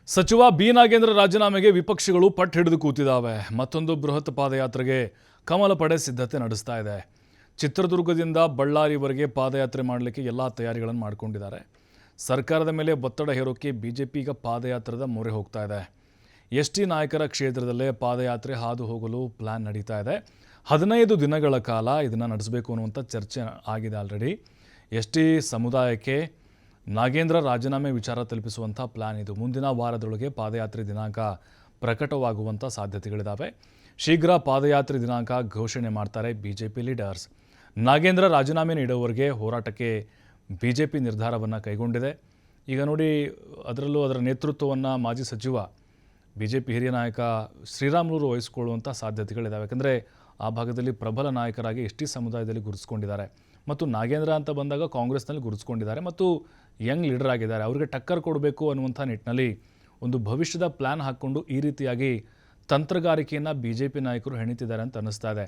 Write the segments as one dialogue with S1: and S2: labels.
S1: ಸಚಿವ ಬಿ ನಾಗೇಂದ್ರ ರಾಜೀನಾಮೆಗೆ ವಿಪಕ್ಷಗಳು ಪಟ್ಟು ಹಿಡಿದು ಕೂತಿದ್ದಾವೆ. ಮತ್ತೊಂದು ಬೃಹತ್ ಪಾದಯಾತ್ರೆಗೆ ಕಮಲ ಪಡೆ ಸಿದ್ಧತೆ ನಡೆಸ್ತಾ ಇದೆ. ಚಿತ್ರದುರ್ಗದಿಂದ ಬಳ್ಳಾರಿವರೆಗೆ ಪಾದಯಾತ್ರೆ ಮಾಡಲಿಕ್ಕೆ ಎಲ್ಲ ತಯಾರಿಗಳನ್ನು ಮಾಡಿಕೊಂಡಿದ್ದಾರೆ. ಸರ್ಕಾರದ ಮೇಲೆ ಒತ್ತಡ ಹೇರೋಕ್ಕೆ ಬಿಜೆಪಿ ಈಗ ಪಾದಯಾತ್ರೆದ ಮೊರೆ ಹೋಗ್ತಾ ಇದೆ. ಎಸ್.ಟಿ. ನಾಯಕರ ಕ್ಷೇತ್ರದಲ್ಲೇ ಪಾದಯಾತ್ರೆ ಹಾದು ಹೋಗಲು ಪ್ಲಾನ್ ನಡೀತಾ ಇದೆ. 15 ದಿನಗಳ ಕಾಲ ಇದನ್ನು ನಡೆಸಬೇಕು ಅನ್ನುವಂಥ ಚರ್ಚೆ ಆಗಿದೆ ಆಲ್ರೆಡಿ. ಎಸ್.ಟಿ. ಸಮುದಾಯಕ್ಕೆ ನಾಗೇಂದ್ರ ರಾಜೀನಾಮೆ ವಿಚಾರ ತಲುಪಿಸುವಂಥ ಪ್ಲಾನ್ ಇದು. ಮುಂದಿನ ವಾರದೊಳಗೆ ಪಾದಯಾತ್ರೆ ದಿನಾಂಕ ಪ್ರಕಟವಾಗುವಂಥ ಸಾಧ್ಯತೆಗಳಿದ್ದಾವೆ. ಶೀಘ್ರ ಪಾದಯಾತ್ರೆ ದಿನಾಂಕ ಘೋಷಣೆ ಮಾಡ್ತಾರೆ ಬಿಜೆಪಿ ಲೀಡರ್ಸ್. ನಾಗೇಂದ್ರ ರಾಜೀನಾಮೆ ನೀಡುವವರೆಗೆ ಹೋರಾಟಕ್ಕೆ ಬಿಜೆಪಿ ನಿರ್ಧಾರವನ್ನು ಕೈಗೊಂಡಿದೆ. ಈಗ ನೋಡಿ, ಅದರಲ್ಲೂ ಅದರ ನೇತೃತ್ವವನ್ನು ಮಾಜಿ ಸಚಿವ ಬಿಜೆಪಿ ಹಿರಿಯ ನಾಯಕ ಶ್ರೀರಾಮುಲು ವಹಿಸಿಕೊಳ್ಳುವಂಥ ಸಾಧ್ಯತೆಗಳಿದ್ದಾವೆ. ಯಾಕಂದರೆ ಆ ಭಾಗದಲ್ಲಿ ಪ್ರಬಲ ನಾಯಕರಾಗಿ ಎಸ್.ಟಿ. ಸಮುದಾಯದಲ್ಲಿ ಗುರುತಿಸ್ಕೊಂಡಿದ್ದಾರೆ ಮತ್ತು ನಾಗೇಂದ್ರ ಅಂತ ಬಂದಾಗ ಕಾಂಗ್ರೆಸ್ನಲ್ಲಿ ಗುರುತಿಸ್ಕೊಂಡಿದ್ದಾರೆ ಮತ್ತು ಯಂಗ್ ಲೀಡರ್ ಆಗಿದ್ದಾರೆ. ಅವರಿಗೆ ಟಕ್ಕರ್ ಕೊಡಬೇಕು ಅನ್ನುವಂಥ ನಿಟ್ಟಿನಲ್ಲಿ ಒಂದು ಭವಿಷ್ಯದ ಪ್ಲ್ಯಾನ್ ಹಾಕ್ಕೊಂಡು ಈ ರೀತಿಯಾಗಿ ತಂತ್ರಗಾರಿಕೆಯನ್ನು ಬಿಜೆಪಿ ನಾಯಕರು ಹೆಣಿತಿದ್ದಾರೆ ಅಂತ ಅನ್ನಿಸ್ತಾ ಇದೆ.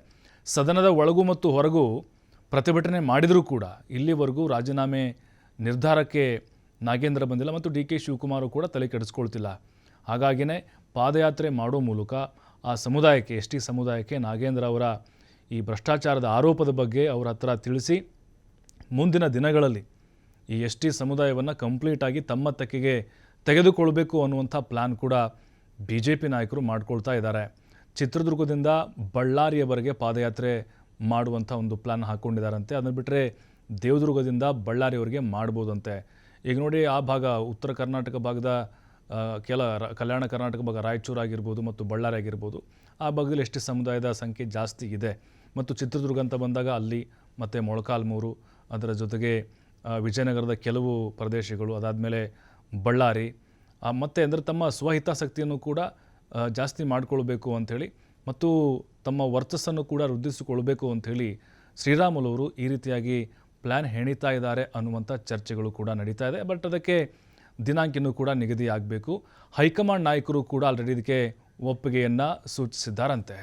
S1: ಸದನದ ಒಳಗೂ ಮತ್ತು ಹೊರಗೂ ಪ್ರತಿಭಟನೆ ಮಾಡಿದರೂ ಕೂಡ ಇಲ್ಲಿವರೆಗೂ ರಾಜೀನಾಮೆ ನಿರ್ಧಾರಕ್ಕೆ ನಾಗೇಂದ್ರ ಬಂದಿಲ್ಲ ಮತ್ತು ಡಿ.ಕೆ. ಶಿವಕುಮಾರ್ ಕೂಡ ತಲೆ ಕೆಡಿಸ್ಕೊಳ್ತಿಲ್ಲ. ಹಾಗಾಗಿಯೇ ಪಾದಯಾತ್ರೆ ಮಾಡೋ ಮೂಲಕ ಆ ಸಮುದಾಯಕ್ಕೆ, ಎಸ್.ಟಿ. ಸಮುದಾಯಕ್ಕೆ ನಾಗೇಂದ್ರ ಅವರ ಈ ಭ್ರಷ್ಟಾಚಾರದ ಆರೋಪದ ಬಗ್ಗೆ ಅವರ ಹತ್ರ ತಿಳಿಸಿ ಮುಂದಿನ ದಿನಗಳಲ್ಲಿ ಈ ಎಸ್.ಟಿ. ಸಮುದಾಯವನ್ನು ಕಂಪ್ಲೀಟಾಗಿ ತಮ್ಮ ತೆಕ್ಕೆಗೆ ತೆಗೆದುಕೊಳ್ಬೇಕು ಅನ್ನುವಂಥ ಪ್ಲ್ಯಾನ್ ಕೂಡ ಬಿಜೆಪಿ ನಾಯಕರು ಮಾಡ್ಕೊಳ್ತಾ ಇದ್ದಾರೆ. ಚಿತ್ರದುರ್ಗದಿಂದ ಬಳ್ಳಾರಿಯವರೆಗೆ ಪಾದಯಾತ್ರೆ ಮಾಡುವಂಥ ಒಂದು ಪ್ಲ್ಯಾನ್ ಹಾಕ್ಕೊಂಡಿದ್ದಾರಂತೆ. ಅದನ್ನು ಬಿಟ್ಟರೆ ದೇವದುರ್ಗದಿಂದ ಬಳ್ಳಾರಿಯವರೆಗೆ ಮಾಡ್ಬೋದಂತೆ. ಈಗ ನೋಡಿ, ಆ ಭಾಗ ಉತ್ತರ ಕರ್ನಾಟಕ ಭಾಗದ ಕಲ್ಯಾಣ ಕರ್ನಾಟಕ ಭಾಗ ರಾಯಚೂರು ಆಗಿರ್ಬೋದು ಮತ್ತು ಬಳ್ಳಾರಿ ಆಗಿರ್ಬೋದು, ಆ ಭಾಗದಲ್ಲಿ ಎಸ್.ಟಿ. ಸಮುದಾಯದ ಸಂಖ್ಯೆ ಜಾಸ್ತಿ ಇದೆ. ಮತ್ತು ಚಿತ್ರದುರ್ಗ ಅಂತ ಬಂದಾಗ ಅಲ್ಲಿ ಮತ್ತು ಮೊಳಕಾಲ್ಮೂರು, ಅದರ ಜೊತೆಗೆ ವಿಜಯನಗರದ ಕೆಲವು ಪ್ರದೇಶಗಳು, ಅದಾದಮೇಲೆ ಬಳ್ಳಾರಿ, ಮತ್ತು ಅಂದರೆ ತಮ್ಮ ಸ್ವಹಿತಾಸಕ್ತಿಯನ್ನು ಕೂಡ ಜಾಸ್ತಿ ಮಾಡಿಕೊಳ್ಬೇಕು ಅಂಥೇಳಿ ಮತ್ತು ತಮ್ಮ ವರ್ಚಸ್ಸನ್ನು ಕೂಡ ವೃದ್ಧಿಸಿಕೊಳ್ಬೇಕು ಅಂಥೇಳಿ ಶ್ರೀರಾಮುಲು ಅವರು ಈ ರೀತಿಯಾಗಿ ಪ್ಲ್ಯಾನ್ ಹೆಣಿತಾ ಇದ್ದಾರೆ ಅನ್ನುವಂಥ ಚರ್ಚೆಗಳು ಕೂಡ ನಡೀತಾ ಇದೆ. ಬಟ್ ಅದಕ್ಕೆ ದಿನಾಂಕನೂ ಕೂಡ ನಿಗದಿ ಆಗಬೇಕು. ಹೈಕಮಾಂಡ್ ನಾಯಕರು ಕೂಡ ಆಲ್ರೆಡಿ ಇದಕ್ಕೆ ಒಪ್ಪಿಗೆಯನ್ನು ಸೂಚಿಸಿದ್ದಾರಂತೆ.